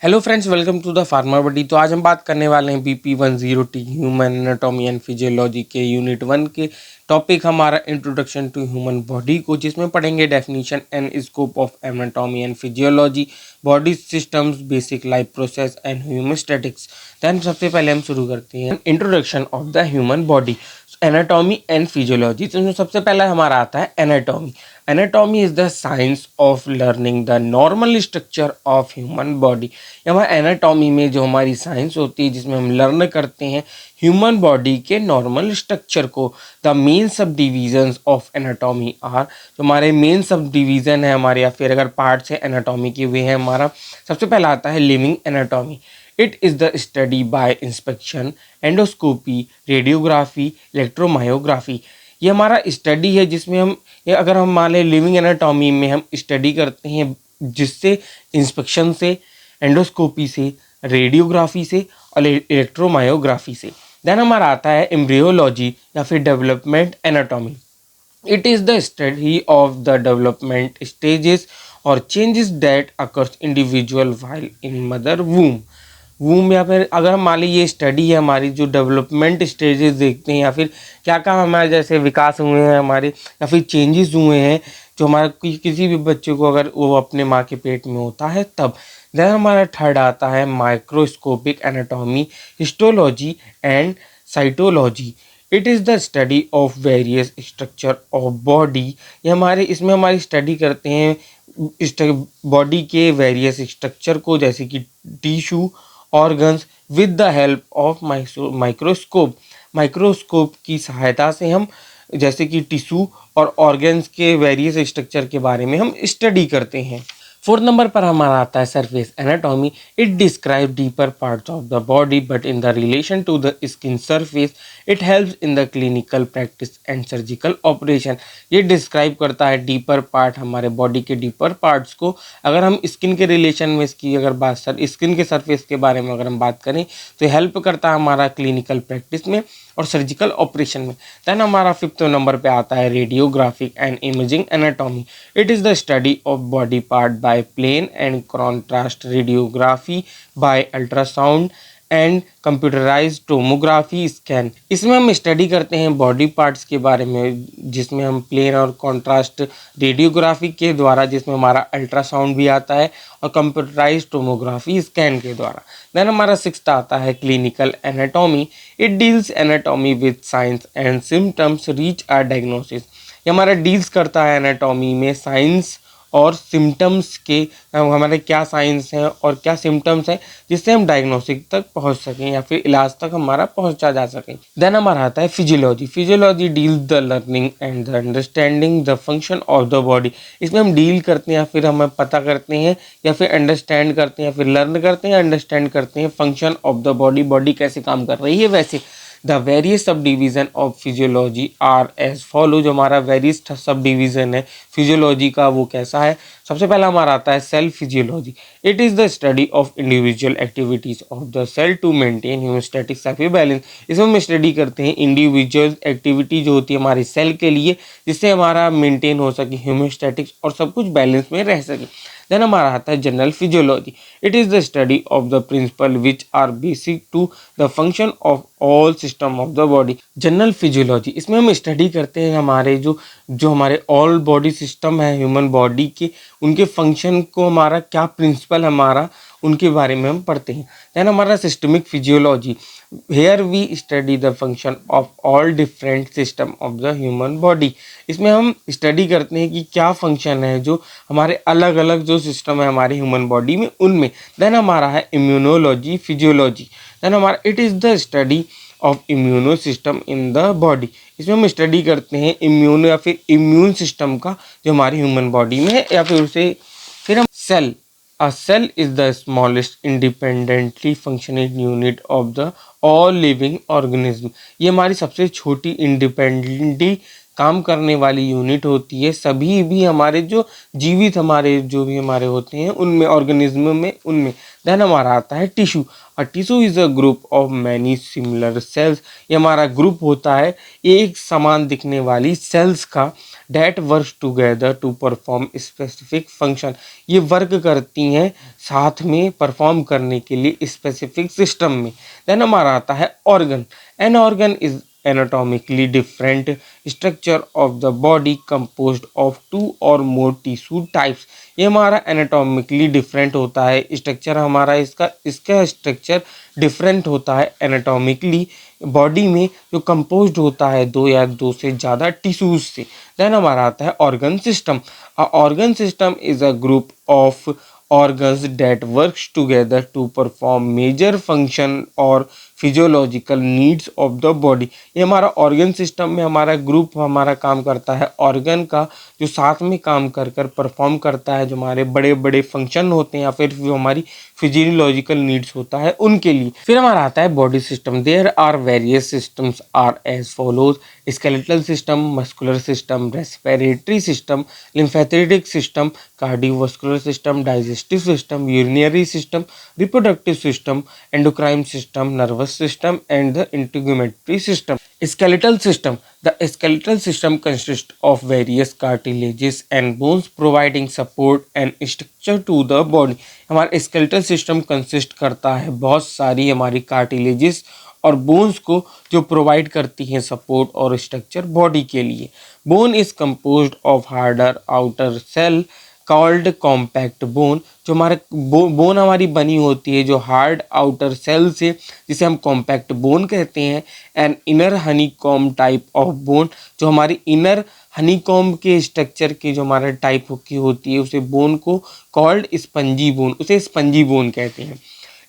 Hello friends, welcome to the pharma buddy. तो आज हम बात करने वाले हैं BP10T human anatomy and physiology के यूनिट 1 के टॉपिक हमारा इंट्रोडक्शन टू ह्यूमन बॉडी को, जिसमें पढ़ेंगे definition and scope of anatomy and physiology, body systems, basic life process and homeostatics. Then सबसे पहले हम शुरू करते हैं introduction of the human body, anatomy and physiology. तो सबसे पहला हमारा आता है anatomy. Anatomy is the science of learning the normal structure of human body. हमारा एनाटॉमी में जो हमारी साइंस होती है, जिसमें हम लर्न करते हैं ह्यूमन बॉडी के नॉर्मल स्ट्रक्चर को। द मेन सब डिवीजन्स ऑफ एनाटॉमी आर, जो हमारे मेन सब डिवीज़न है हमारे, या फिर अगर पार्ट्स है एनाटॉमी के वे हैं हमारा। सबसे पहला आता है living anatomy. It is the study bye inspection, endoscopy, radiography, electromyography. ये हमारा स्टडी है जिसमें हम, अगर हम मान लें लिविंग एनाटॉमी में हम स्टडी करते हैं, जिससे इंस्पेक्शन से, एंडोस्कोपी से, रेडियोग्राफी से और इलेक्ट्रोमायोग्राफी से। देन हमारा आता है एम्ब्रियोलॉजी या फिर development anatomy. It is the study of the development stages और changes that occurs individual while in mother womb या फिर अगर हम मान लीजिए ये स्टडी है हमारी, जो डेवलपमेंट स्टेजेस देखते हैं या फिर क्या क्या हमारे जैसे विकास हुए हैं हमारे, या फिर चेंजेस हुए हैं जो हमारा किसी भी बच्चे को अगर वो अपने माँ के पेट में होता है तब। देन हमारा थर्ड आता है microscopic anatomy, histology and cytology. It is the study of various structure of body. ये हमारे इसमें हमारी स्टडी करते हैं बॉडी के वेरियस स्ट्रक्चर को, जैसे कि tissue, organs, with the help of microscope. Microscope की सहायता से हम जैसे कि टिश्यू और ऑर्गन्स के वेरियस स्ट्रक्चर के बारे में हम स्टडी करते हैं। फोर्थ नंबर पर हमारा आता है surface anatomy. It describe deeper parts of the body but in the relation to the skin surface. It helps in the clinical practice and surgical operation. ये डिस्क्राइब करता है डीपर पार्ट, हमारे body के deeper parts को। अगर हम skin के relation में इसकी अगर बात स्किन के सरफेस के बारे में अगर हम बात करें तो हेल्प करता है हमारा क्लिनिकल प्रैक्टिस में और सर्जिकल ऑपरेशन में। देन हमारा फिफ्थ नंबर पे आता है radiographic and imaging anatomy. It is the study of body part by plain and contrast radiography, by ultrasound and computerised tomography scan. इसमें हम स्टडी करते हैं बॉडी पार्ट्स के बारे में, जिसमें हम प्लेन और कॉन्ट्रास्ट रेडियोग्राफी के द्वारा, जिसमें हमारा अल्ट्रासाउंड भी आता है, और कंप्यूटराइज्ड टोमोग्राफी स्कैन के द्वारा। देन हमारा सिक्स्थ आता है clinical anatomy. It deals anatomy with science and symptoms reach our diagnosis. ये हमारा डील्स करता है एनाटॉमी में साइंस और सिम्टम्स के, हमारे क्या साइंस हैं और क्या सिम्टम्स हैं, जिससे हम डायग्नोसिस तक पहुंच सकें या फिर इलाज तक हमारा पहुंचा जा सके। देन हमारा आता है physiology. Physiology deals the learning and the understanding the function of the body. इसमें हम डील करते हैं या फिर हमें पता करते हैं या फिर अंडरस्टैंड करते हैं या फिर लर्न करते हैं, अंडरस्टैंड करते हैं function of the body, body कैसे काम कर रही है वैसे। The various subdivision of physiology are as follow. जो हमारा वेरियस सब डिवीज़न है फिजियोलॉजी का वो कैसा है। सबसे पहला हमारा आता है cell physiology. It is the study of individual activities of the cell to maintain homeostatic surface balance. इसमें हम स्टडी करते हैं इंडिविजुअल एक्टिविटी जो होती है हमारे सेल के लिए, जिससे हमारा मेंटेन हो सके होम्योस्टैटिक्स और सब कुछ बैलेंस में रह सके। देन हमारा आता है general physiology. It is the study of the principle which are basic to the function of all system of the body. General physiology, इसमें हम स्टडी करते हैं हमारे जो हमारे ऑल बॉडी सिस्टम है ह्यूमन बॉडी के, उनके फंक्शन को, हमारा क्या प्रिंसिपल हमारा, उनके बारे में हम पढ़ते हैं। देन हमारा systemic physiology. Here we study the function of all different system of the human body. इसमें हम स्टडी करते हैं कि क्या फंक्शन है जो हमारे अलग अलग जो सिस्टम है हमारे ह्यूमन बॉडी में, उनमें। देन हमारा है इम्यूनोलॉजी फिजियोलॉजी। देन हमारा it is the study of immuno system in the body. इसमें हम स्टडी करते हैं इम्यून या फिर इम्यून सिस्टम का जो हमारी ह्यूमन बॉडी में है, या फिर उसे फिर हम cell. A cell is the smallest independently functioning unit of the all living organism। ये हमारी सबसे छोटी इंडिपेंडेंटली काम करने वाली यूनिट होती है सभी भी हमारे जो जीवित हमारे जो भी हमारे होते हैं उनमें, ऑर्गेनिज्म में, उनमें। देन हमारा आता है tissue. A tissue is a group of many similar sales. ये हमारा ग्रुप होता है एक समान दिखने वाली सेल्स का। That work together to perform specific function, ये वर्क करती हैं साथ में परफॉर्म करने के लिए स्पेसिफिक सिस्टम में। देन हमारा आता है organ. An organ is anatomically different structure of the body composed of two or more tissue types. ये हमारा एनाटॉमिकली डिफरेंट होता है स्ट्रक्चर, हमारा इसका स्ट्रक्चर डिफरेंट होता है एनाटॉमिकली बॉडी में, जो कंपोज्ड होता है दो या दो से ज़्यादा टिश्यूज से। देन हमारा आता है organ system. Organ system is a group of organs that works together to perform major function और physiological needs of the body. ये हमारा ऑर्गन सिस्टम में हमारा ग्रुप हमारा काम करता है ऑर्गन का, जो साथ में काम कर कर परफॉर्म करता है, जो हमारे बड़े बड़े फंक्शन होते हैं या फिर जो हमारी फिजियोलॉजिकल नीड्स होता है उनके लिए। फिर हमारा आता है body system. There are various systems are as follows: skeletal system, muscular system, respiratory system, lymphatic system, cardiovascular system, digestive system, urinary system, reproductive system, endocrine system, nervous system, and the integumentary system. Skeletal system. The skeletal system consists of various cartilages and bones providing support and structure to the body. हमारा skeletal system consist करता है बहुत सारी हमारी cartilages और bones को, जो provide करती हैं सपोर्ट और स्ट्रक्चर बॉडी के लिए। Bone is composed of harder outer cell called compact bone. जो हमारे बोन हमारी बनी होती है जो हार्ड आउटर सेल से, जिसे हम कॉम्पैक्ट बोन कहते हैं। And inner honeycomb type of bone, जो हमारी इनर हनीकॉम्ब के स्ट्रक्चर की जो हमारा टाइप की होती है, उसे बोन को कॉल्ड स्पंजी बोन, उसे स्पंजी बोन कहते हैं।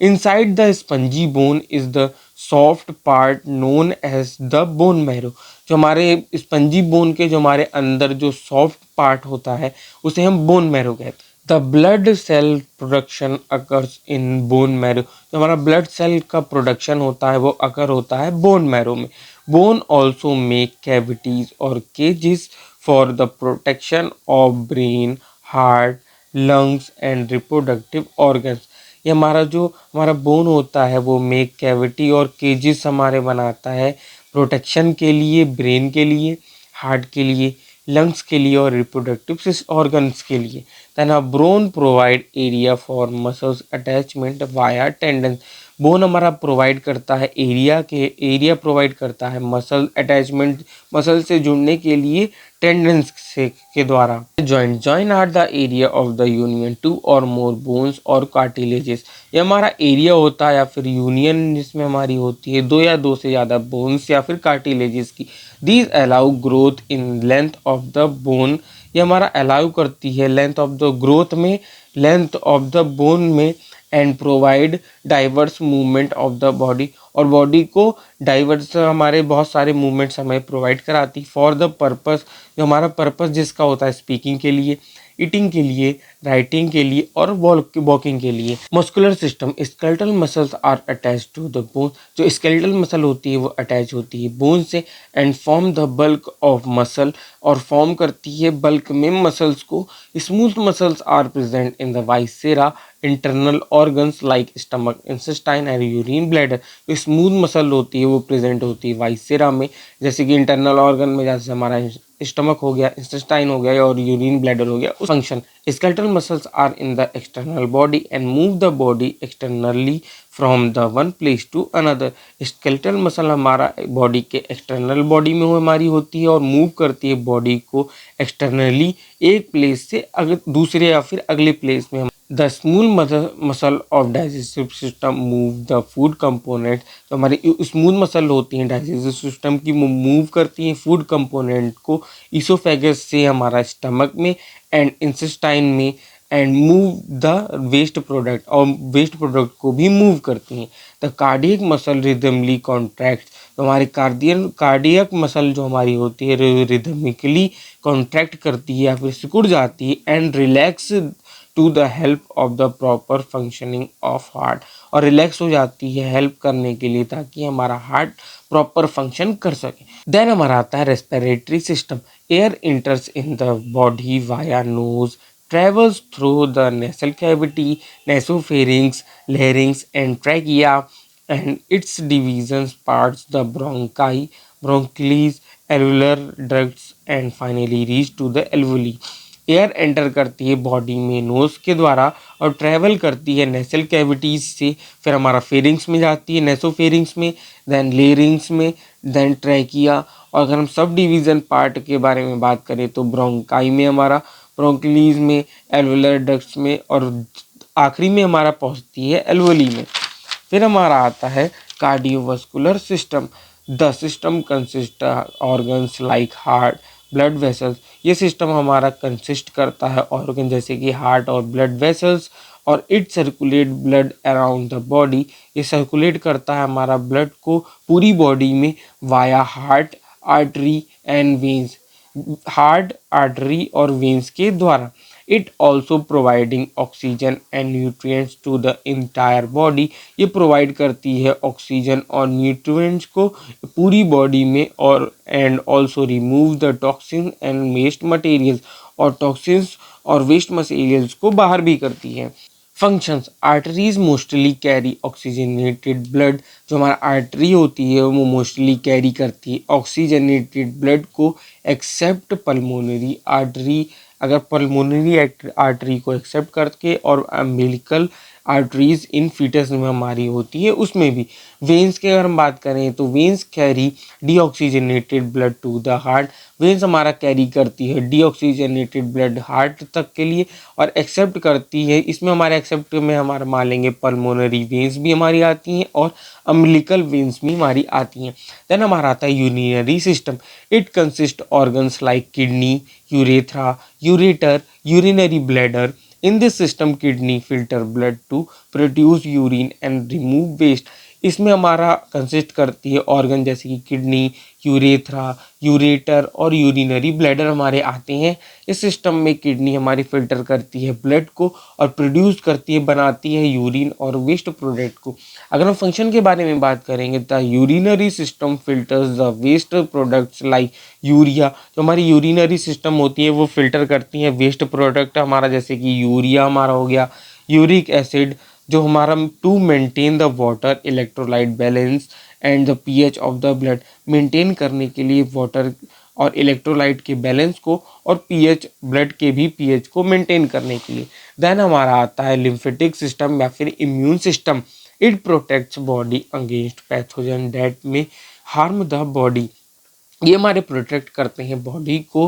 Inside the spongy bone is the soft part known as the bone marrow. जो हमारे स्पंजी बोन के जो हमारे अंदर जो सॉफ्ट पार्ट होता है उसे हम बोन मैरो कहते हैं। The blood cell production occurs in bone marrow. जो हमारा ब्लड सेल का प्रोडक्शन होता है वो अकर होता है बोन मैरो में। बोन ऑल्सो मेक कैविटीज और cages for the protection of brain, heart, lungs and reproductive organs. ये हमारा जो हमारा बोन होता है वो मेक कैविटी और केजेस हमारे बनाता है प्रोटेक्शन के लिए, ब्रेन के लिए, हार्ट के लिए, लंग्स के लिए और रिप्रोडक्टिव ऑर्गन्स के लिए। Then a bone provide area for muscles attachment via tendon. Bone हमारा प्रोवाइड करता है एरिया प्रोवाइड करता है मसल अटैचमेंट, मसल से जुड़ने के लिए टेंडन्स से के द्वारा। Joint are the area of the union two or more bones और कार्टिलेजेस। ये हमारा एरिया होता है या फिर यूनियन जिसमें हमारी होती है दो या दो से ज़्यादा बोन्स या फिर कार्टिलेजेस की। These allow growth in length of the bone. ये हमारा अलाउ करती है लेंथ ऑफ द ग्रोथ में, लेंथ ऑफ द बोन में, and provide diverse movement of the body. और बॉडी को डाइवर्स हमारे बहुत सारे मूवमेंट्स हमें प्रोवाइड कराती फॉर द पर्पस, जो हमारा पर्पस जिसका होता है स्पीकिंग के लिए, ईटिंग के लिए, राइटिंग के लिए और वॉकिंग के लिए। Muscular system. Skeletal muscles are attach to the bone. जो स्केलेटल मसल होती है वो अटैच होती है बोन से and form the bulk of muscle, और फॉर्म करती है बल्क में मसल्स को। Smooth muscles are present in the viscera internal organs like stomach, intestine and urine bladder. जो स्मूथ मसल होती है वो प्रेजेंट होती है वाइसेरा में, जैसे कि इंटरनल ऑर्गन में, जैसे हमारा स्टमक हो गया, इंटेस्टाइन हो गया और यूरिन ब्लैडर हो गया। Function. Skeletal muscles are in the external body and move the body externally from the one place to another. Skeletal muscle हमारा बॉडी के एक्सटर्नल बॉडी में हमारी होती है और मूव करती है बॉडी को एक्सटर्नली एक प्लेस से दूसरे या फिर अगले प्लेस में। The small muscle of digestive system move the food component. तो हमारी स्मूथ मसल होती हैं डाइजेस्टिव सिस्टम की, मूव करती हैं फूड कंपोनेंट को ईसोफेगस से हमारा स्टमक में एंड इंटेस्टाइन में, and move the waste product, और वेस्ट प्रोडक्ट को भी मूव करती हैं। The cardiac muscle rhythmically contract. तो हमारी कार्डियक मसल जो हमारी होती है रिदमिकली कॉन्ट्रैक्ट करती है या फिर सिकुड़ जाती है and relax to the help of the proper functioning of heart, और रिलैक्स हो जाती है हेल्प करने के लिए ताकि हमारा हार्ट प्रॉपर फंक्शन कर सके। देन हमारा आता है respiratory system. Air enters in the body via nose, travels through the nasal cavity, nasopharynx, larynx, and trachea, and its divisions parts the bronchi, bronchioles, alveolar ducts and finally reach to the alveoli. Air enter करती है body में knows के द्वारा और travel करती है नेसल cavities से, फिर हमारा फेरिंग्स में जाती है, नेसोफेरिंग्स में, देन लेरिंग्स में, देन ट्रैकिया। और अगर हम सब डिवीज़न पार्ट के बारे में बात करें तो ब्रोंकाई में हमारा, ब्रोंकलीज में, एल्वुलर डक्ट्स में, और आखिरी में हमारा पहुंचती है एल्वुली में। फिर हमारा आता है cardiovascular system. The system consist organs like heart, blood vessels. ये सिस्टम हमारा कंसिस्ट करता है ऑर्गन जैसे कि हार्ट और ब्लड वेसल्स, और it circulate blood around the body. ये सर्कुलेट करता है हमारा ब्लड को पूरी बॉडी में via heart, artery and veins, heart, artery और वेन्स के द्वारा। It also providing oxygen and nutrients to the entire body. ये प्रोवाइड करती है ऑक्सीजन और न्यूट्रिएंट्स को पूरी बॉडी में, और and also remove the toxin and waste materials, और टॉक्सिन्स और वेस्ट मटेरियल्स को बाहर भी करती है। Functions, arteries mostly carry oxygenated blood. जो हमारा आर्टरी होती है वो मोस्टली कैरी करती है ऑक्सीजनेटेड ब्लड को, एक्सेप्ट पल्मोनरी आर्टरी। अगर पल्मोनरी आर्टरी को एक्सेप्ट करके, और अम्बिलिकल आर्टरीज इन फीटस में हमारी होती है उसमें भी। वेन्स की अगर हम बात करें तो veins carry deoxygenated blood to the heart. Veins हमारा कैरी करती है डीऑक्सीजनेटेड ब्लड हार्ट तक के लिए, और एक्सेप्ट करती है, इसमें हमारे एक्सेप्ट में हमारा मान लेंगे पल्मोनरी वेन्स भी हमारी आती हैं और अम्बिलिकल वेन्स भी हमारी आती हैं। देन हमारा आता है urinary system. It consist organs like kidney, urethra, ureter, urinary bladder. In this system, kidney filter blood to produce urine and remove waste। इसमें हमारा कंसिस्ट करती है ऑर्गन जैसे कि किडनी, यूरेथ्रा, यूरेटर और यूरिनरी ब्लैडर हमारे आते हैं। इस सिस्टम में किडनी हमारी फिल्टर करती है ब्लड को और प्रोड्यूस करती है, बनाती है यूरिन और वेस्ट प्रोडक्ट को। अगर हम फंक्शन के बारे में बात करेंगे तो urinary system filters the waste products like urea. जो हमारी यूरिनरी सिस्टम होती है वो फिल्टर करती है वेस्ट प्रोडक्ट हमारा, जैसे कि यूरिया हमारा हो गया, यूरिक एसिड, जो हमारा to maintain the water electrolyte balance and the pH of the blood. Maintain करने के लिए वाटर और इलेक्ट्रोलाइट के बैलेंस को, और पीएच, ब्लड के भी पीएच को मेंटेन करने के लिए। देन हमारा आता है लिम्फेटिक सिस्टम या फिर immune system. It protects body against pathogen that में हार्म द बॉडी। ये हमारे प्रोटेक्ट करते हैं बॉडी को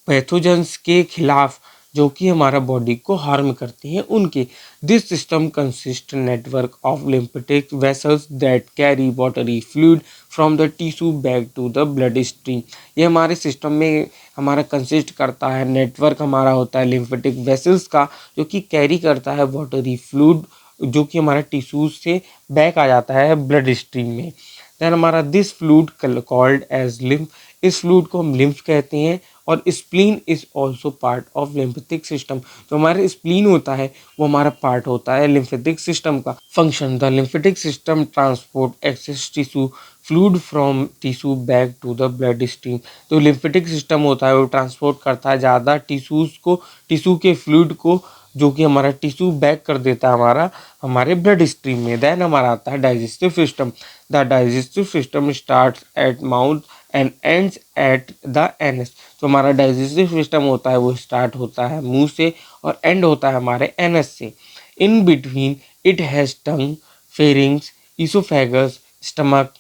पैथोजेंस के खिलाफ जो कि हमारा बॉडी को हार्म करते हैं उनके। This system consist network of lymphatic vessels that carry watery fluid from the tissue back to the blood stream. ये हमारे सिस्टम में हमारा कंसिस्ट करता है, नेटवर्क हमारा होता है लिम्फेटिक वेसल्स का, जो कि कैरी करता है वाटरी फ्लूइड जो कि हमारा टिश्यूज से बैक आ जाता है ब्लड स्ट्रीम में। देन हमारा this fluid called as lymph. इस फ्लूइड को हम लिम्फ कहते हैं। और spleen is also part of lymphatic system. जो हमारा स्प्लीन होता है वो हमारा पार्ट होता है लिम्फेटिक सिस्टम का। Function, the lymphatic system transport excess tissue fluid from tissue back to the blood stream. तो लिम्फेटिक सिस्टम होता है वो ट्रांसपोर्ट करता है ज़्यादा टिश्यूज़ को, टिश्यू के फ्लूइड को, जो कि हमारा टिश्यू बैक कर देता है हमारे ब्लड स्ट्रीम में। देन हमारा आता है digestive system. The digestive system starts at mouth and ends at the anus. जो हमारा डाइजेस्टिव सिस्टम होता है वो स्टार्ट होता है मुंह से और एंड होता है हमारे एनस से। In between it has tongue, pharynx, oesophagus, stomach,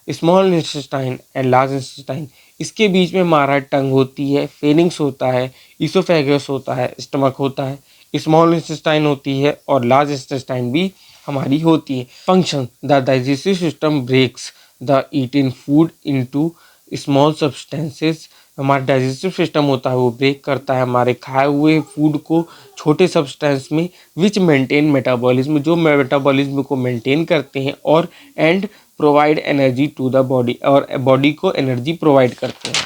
small intestine and large intestine. इसके बीच में हमारा टंग होती है, फेरिंग्स होता है, ईसोफेगस होता है, स्टमक होता है, स्मॉल इंटेस्टाइन होती है और लार्ज इंटेस्टाइन भी हमारी होती है। Function, the digestive system breaks the eaten food into small substances. हमारा डाइजेस्टिव सिस्टम होता है वो ब्रेक करता है हमारे खाए हुए फूड को छोटे सब्सटेंस में, विच मेंटेन मेटाबॉलिज्म, जो मेटाबॉलिज्म को मेंटेन करते हैं, और and provide energy to the body, और बॉडी को एनर्जी प्रोवाइड करते हैं।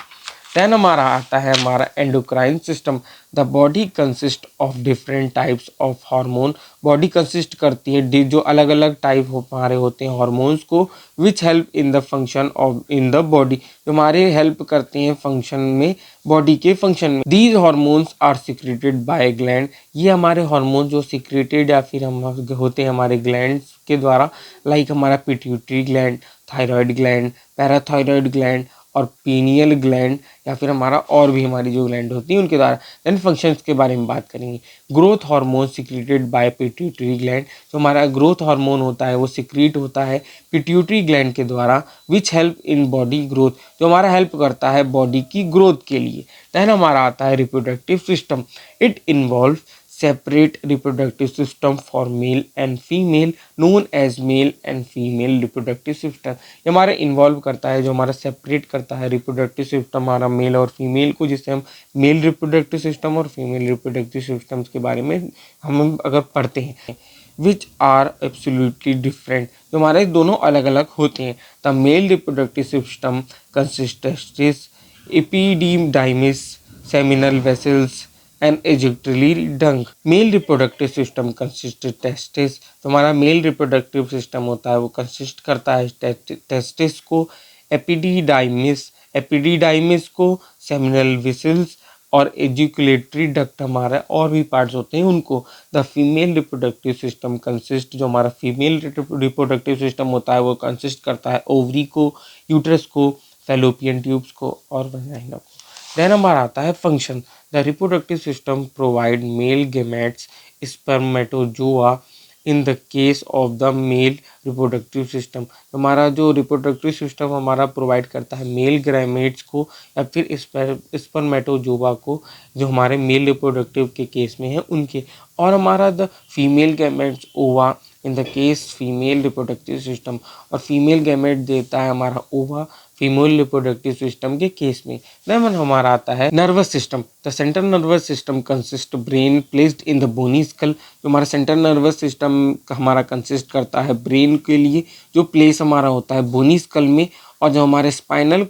देन हमारा आता है हमारा endocrine system. The body consist of different types of hormone. Body consist करती है जो अलग अलग टाइप हमारे होते हैं हार्मोन्स को, which help in the function of in the body, जो हमारे हेल्प करते हैं फंक्शन में, बॉडी के फंक्शन में। These hormones are secreted by gland. ये हमारे हार्मोन जो सिक्रेटेड या फिर हम होते हैं हमारे ग्लैंड के द्वारा, लाइक हमारा pituitary gland, thyroid gland, parathyroid gland और पीनियल ग्लैंड या फिर हमारा और भी हमारी जो ग्लैंड होती है उनके द्वारा। देन फंक्शंस के बारे में बात करेंगे। Growth hormone secreted by pituitary gland, जो हमारा ग्रोथ हार्मोन होता है वो सिक्रीट होता है पिट्यूटरी ग्लैंड के द्वारा, which help in body growth, जो हमारा हेल्प करता है बॉडी की ग्रोथ के लिए। देन हमारा आता है reproductive system. It involve separate reproductive system for male and female known as male and female reproductive system। ये हमारा इन्वॉल्व करता है, जो हमारा सेपरेट करता है रिप्रोडक्टिव सिस्टम हमारा मेल और फीमेल को, जिससे हम मेल रिप्रोडक्टिव सिस्टम और फीमेल रिप्रोडक्टिव सिस्टम्स के बारे में हम अगर पढ़ते हैं। विच आर एब्सोल्युटली डिफरेंट, जो हमारे दोनों अलग अलग होते हैं। The male reproductive system consistence epididymis seminal vessels and ejaculatory डंक। Male reproductive system consist testis, तो हमारा मेल रिप्रोडक्टिव सिस्टम होता है वो कंसिस्ट करता है टेस्टिस को, एपिडिडाइमिस को, सेमिनल वेसल्स और एजिकुलेटरी डक्ट हमारा और भी पार्ट्स होते हैं उनको। The female reproductive system consist, जो हमारा फीमेल रिप्रोडक्टिव सिस्टम होता है वो कंसिस्ट करता है ओवरी को, यूट्रस को, फैलोपियन ट्यूब्स को और वजाइना को। देन हमारा आता है function. The reproductive system provide male gametes spermatozoa in the case of the male reproductive system, हमारा जो रिप्रोडक्टिव सिस्टम हमारा प्रोवाइड करता है मेल गैमेट्स को या फिर स्पर्मेटोजोआ को, जो हमारे मेल रिप्रोडक्टिव के केस में है उनके, और हमारा the female gametes ova in the case female reproductive system, और फीमेल गैमेट देता है हमारा ओवा फीमेल रिप्रोडक्टिव सिस्टम के केस में। देन हमारा आता है nervous system. The central nervous system consist brain placed in the bony skull, जो हमारा सेंट्रल नर्वस सिस्टम हमारा कंसिस्ट करता है ब्रेन के लिए, जो प्लेस हमारा होता है बोनी स्कल में, और जो हमारे spinal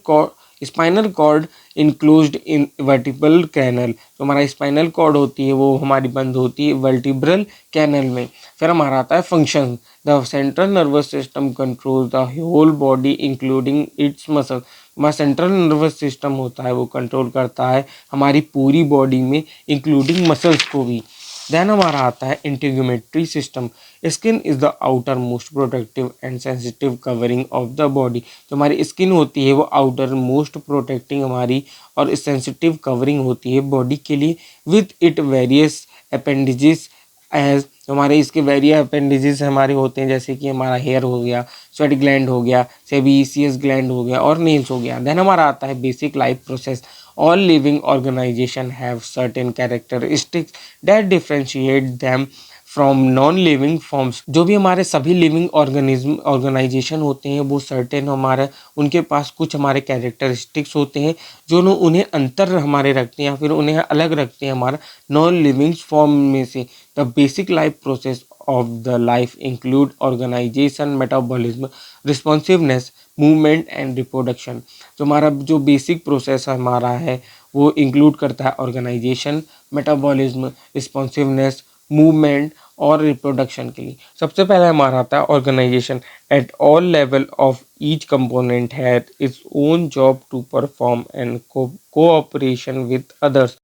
cord enclosed in vertebral canal, जो हमारा स्पाइनल कॉर्ड होती है वो हमारी बंद होती है वर्टिब्रल कैनल में। फिर हमारा आता है function. The central nervous system control the whole body including its muscle, हमारा सेंट्रल नर्वस सिस्टम होता है वो कंट्रोल करता है हमारी पूरी बॉडी में इंक्लूडिंग मसल्स को भी। देन हमारा आता है integumentary system. Skin is the outermost protective and sensitive covering of the body, जो हमारी स्किन होती है वो आउटर मोस्ट प्रोटेक्टिंग हमारी और सेंसिटिव कवरिंग होती है बॉडी के लिए। With it various appendages as, हमारे इसके वेरियस अपेंडिजेस हमारे होते हैं, जैसे कि हमारा हेयर हो गया, स्वेट ग्लैंड हो गया, सेबीसियस ग्लैंड हो गया और नेल्स हो गया। देन हमारा आता है basic life process. All living organisation have certain characteristics that differentiate them from non living forms, जो भी हमारे सभी लिविंग ऑर्गेनाइजेशन होते हैं वो सर्टेन हमारे उनके पास कुछ हमारे कैरेक्टरिस्टिक्स होते हैं जो उन्हें अंतर हमारे रखते हैं या फिर उन्हें अलग रखते हैं हमारा नॉन लिविंग फॉर्म में से। The basic life process of the life include organization, metabolism, responsiveness, movement and reproduction। जो हमारा जो बेसिक प्रोसेस हमारा है वो इंक्लूड करता है ऑर्गेनाइजेशन, मेटाबॉलिज्म, रिस्पॉन्सिवनेस, मूवमेंट और रिप्रोडक्शन के लिए। सबसे पहले हमारा आता है organisation. At all level of each component has its own job to perform and cooperation with others,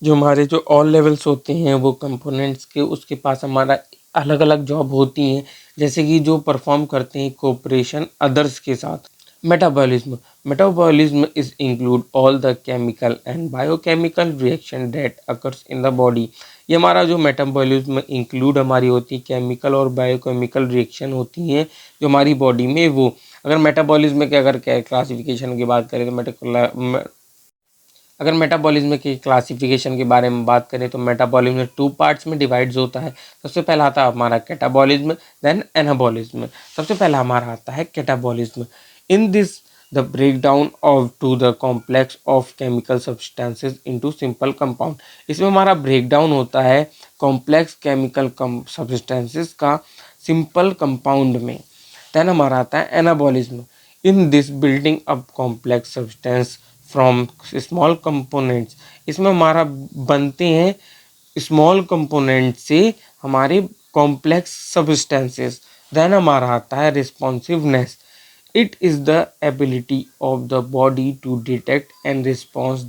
जो हमारे जो ऑल लेवल्स होते हैं वो कंपोनेंट्स के उसके पास हमारा अलग अलग जॉब होती हैं, जैसे कि जो परफॉर्म करते हैं कोऑपरेशन अदर्स के साथ। Metabolism is include all the chemical and biochemical reaction that occurs in the body. ये हमारा जो मेटाबॉलिज्म इंक्लूड हमारी होती है केमिकल और बायोकेमिकल रिएक्शन होती हैं जो हमारी बॉडी में वो। अगर मेटाबॉलिज्म के अगर क्लासिफिकेशन की बात करें तो अगर मेटाबॉलिज्म की क्लासिफिकेशन के बारे में बात करें तो मेटाबॉलिज्म 2 पार्ट्स में डिवाइड्स होता है। सबसे पहला आता है हमारा कैटाबॉलिज्म, देन एनाबॉलिज्म। सबसे पहला हमारा आता है catabolism. In this the breakdown of to the complex of chemical substances into simple compound, इसमें हमारा ब्रेकडाउन होता है कॉम्प्लेक्स केमिकल सब्सटेंसेस का सिंपल कंपाउंड में। देन हमारा आता है anabolism. In this building up complex substance from small components, इसमें हमारा बनते हैं स्मॉल कंपोनेंट से हमारे कॉम्प्लेक्स सब्सटेंसेस। देन हमारा आता है responsiveness. It is the ability of the body to detect and response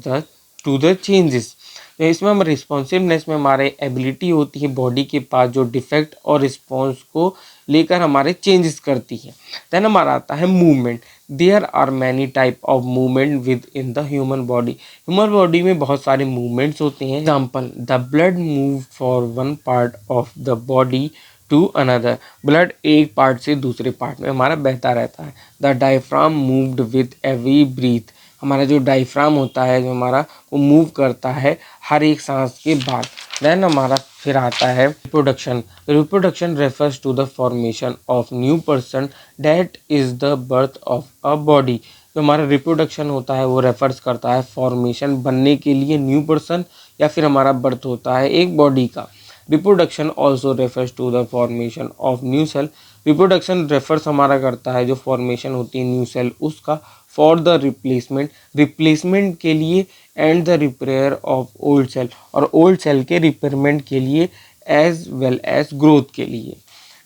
to the changes. इसमें हम रिस्पॉन्सिवनेस में हमारे एबिलिटी होती है बॉडी के पास जो डिफेक्ट और रिस्पॉन्स को लेकर हमारे चेंजेस करती है। देन हमारा आता है movement. There are many type of movement within the human body. Human body में बहुत सारे मूवमेंट्स होते हैं। Example, the blood move for one part of the body to another. ब्लड एक पार्ट से दूसरे पार्ट में हमारा बहता रहता है। The diaphragm moved with every breath. हमारा जो डायफ्राम होता है, जो हमारा वो मूव करता है हर एक सांस के बाद। देन हमारा फिर आता है reproduction. Reproduction refers to the formation of new person that is the birth of a body. जो हमारा रिप्रोडक्शन होता है वो रेफर्स करता है फॉर्मेशन बनने के लिए न्यू पर्सन, या फिर हमारा बर्थ होता है एक बॉडी का। Reproduction also refers to the formation of new cell. Reproduction refers हमारा करता है जो फॉर्मेशन होती है न्यू सेल उसका, फॉर द रिप्लेसमेंट, रिप्लेसमेंट के लिए, and the repair of old cell, और ओल्ड सेल के रिपेयरमेंट के लिए, एज वेल एज ग्रोथ के लिए।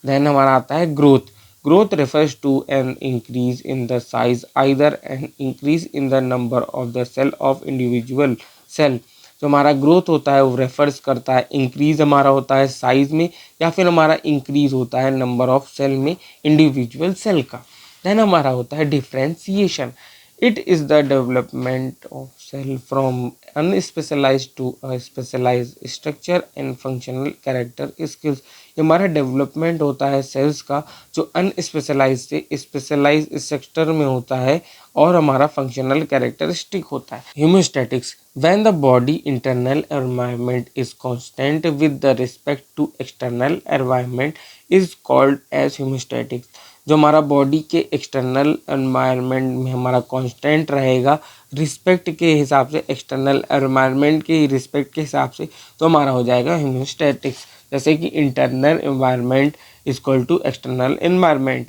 देन हमारा आता है growth. Growth refers to an increase in the size either an increase in the number of the cell of individual cell. जो हमारा ग्रोथ होता है वो रेफर्स करता है इंक्रीज हमारा होता है साइज में, या फिर हमारा इंक्रीज होता है नंबर ऑफ सेल में इंडिविजुअल सेल का। देन हमारा होता है differentiation. It is the development of cell from unspecialised to a specialised structure and functional character skills. ये हमारा डेवलपमेंट होता है सेल्स का, जो अनस्पेशलाइज से स्पेशलाइज स्ट्रक्चर में होता है और हमारा फंक्शनल कैरेक्टरिस्टिक होता है। ह्यूमोस्टैटिक्स, when the body internal environment is constant with the respect to external environment is called as homeostatic। जो हमारा बॉडी के एक्सटर्नल एनवायरनमेंट में हमारा कांस्टेंट रहेगा रिस्पेक्ट के हिसाब से, एक्सटर्नल एनवायरनमेंट के रिस्पेक्ट के हिसाब से, तो हमारा हो जाएगा होमोस्टैटिक्स। जैसे कि internal environment is equal to external environment.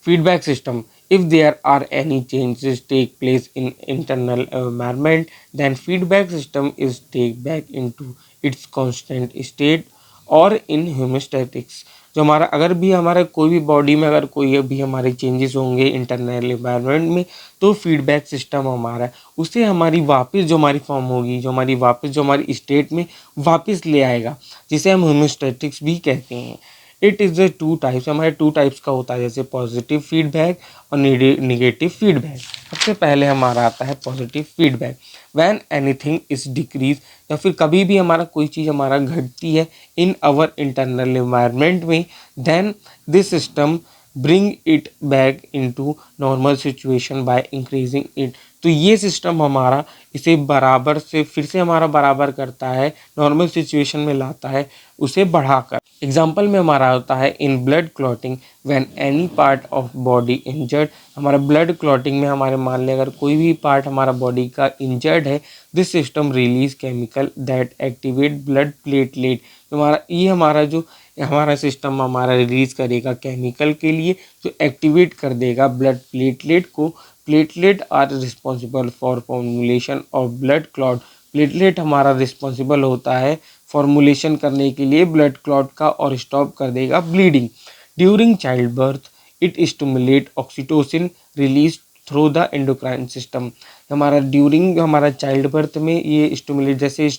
Feedback system, if there are any changes take place in internal environment then feedback system is take back into its constant state और in homeostatics। जो हमारा अगर भी हमारा कोई भी body में अगर कोई भी हमारे चेंजेस होंगे इंटरनल एनवायरनमेंट में, तो फीडबैक सिस्टम हमारा उसे हमारी वापस जो हमारी फॉर्म होगी, जो हमारी वापस जो हमारी स्टेट में वापस ले आएगा, जिसे हम होमोस्टैटिक्स भी कहते हैं। It is the two types, हमारे टू टाइप्स का होता है, जैसे पॉजिटिव फीडबैक और निगेटिव फीडबैक। सबसे पहले हमारा आता है positive feedback. When anything is decrease, या फिर कभी भी हमारा कोई चीज़ हमारा घटती है इन आवर इंटरनल एनवायरनमेंट में, then this system bring it back into normal situation by increasing it. तो ये सिस्टम हमारा इसे बराबर से फिर से हमारा बराबर करता है, नॉर्मल सिचुएशन में लाता है उसे बढ़ाकर। एग्जाम्पल में हमारा होता है in blood clotting, when any part of body injured. हमारा ब्लड क्लॉटिंग में हमारे मान लें अगर कोई भी पार्ट हमारा बॉडी का इंजर्ड है, this system release chemical that activate blood platelet. हमारा जो हमारा सिस्टम हमारा रिलीज करेगा केमिकल के लिए, जो एक्टिवेट कर देगा ब्लड प्लेटलेट को। Platelet are responsible for formulation of blood clot. Platelet हमारा रिस्पॉन्सिबल होता है फॉर्मुलेशन करने के लिए ब्लड क्लॉट का, और स्टॉप कर देगा bleeding. During child birth it stimulate oxytocin release through the endocrine system. हमारा ड्यूरिंग हमारा चाइल्ड बर्थ में ये स्टिमुलेट, जैसे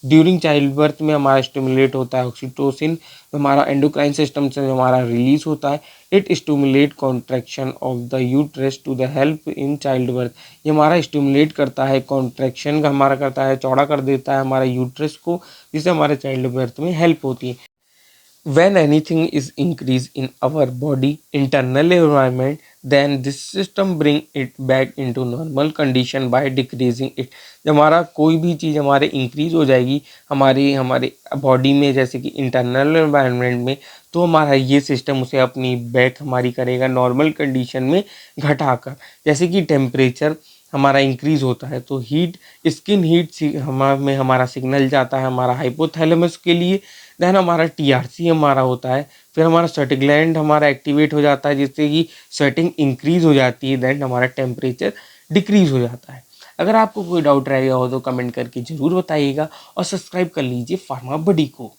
ड्यूरिंग चाइल्ड बर्थ में हमारा स्टिमुलेट होता है ऑक्सीटोसिन, हमारा एंडोक्राइन सिस्टम से हमारा रिलीज होता है। It stimulate contraction of the uterus to the help in child birth. ये हमारा स्टिमुलेट करता है, कॉन्ट्रैक्शन का हमारा करता है, चौड़ा कर देता है हमारा यूट्रस को, जिससे हमारे चाइल्ड बर्थ में हेल्प होती है। When anything is increased in our body internal environment, then this system bring it back into normal condition by decreasing it। जब हमारा कोई भी चीज़ हमारे इंक्रीज हो जाएगी हमारे हमारे बॉडी में, जैसे कि इंटरनल एनवायरनमेंट में, तो हमारा ये सिस्टम उसे अपनी बैक हमारी करेगा नॉर्मल कंडीशन में घटाकर। जैसे कि टेम्परेचर हमारा इंक्रीज होता है तो हीट, स्किन हीट में हमारा सिग्नल जाता है हमारा हाइपोथैलेमस के लिए। देन हमारा टीआरसी हमारा होता है, फिर हमारा स्वेट ग्लैंड हमारा एक्टिवेट हो जाता है, जिससे कि स्वेटिंग इंक्रीज हो जाती है। देन हमारा टेम्परेचर डिक्रीज हो जाता है। अगर आपको कोई डाउट रह गया हो तो कमेंट करके ज़रूर बताइएगा, और सब्सक्राइब कर लीजिए फार्मा बडी को।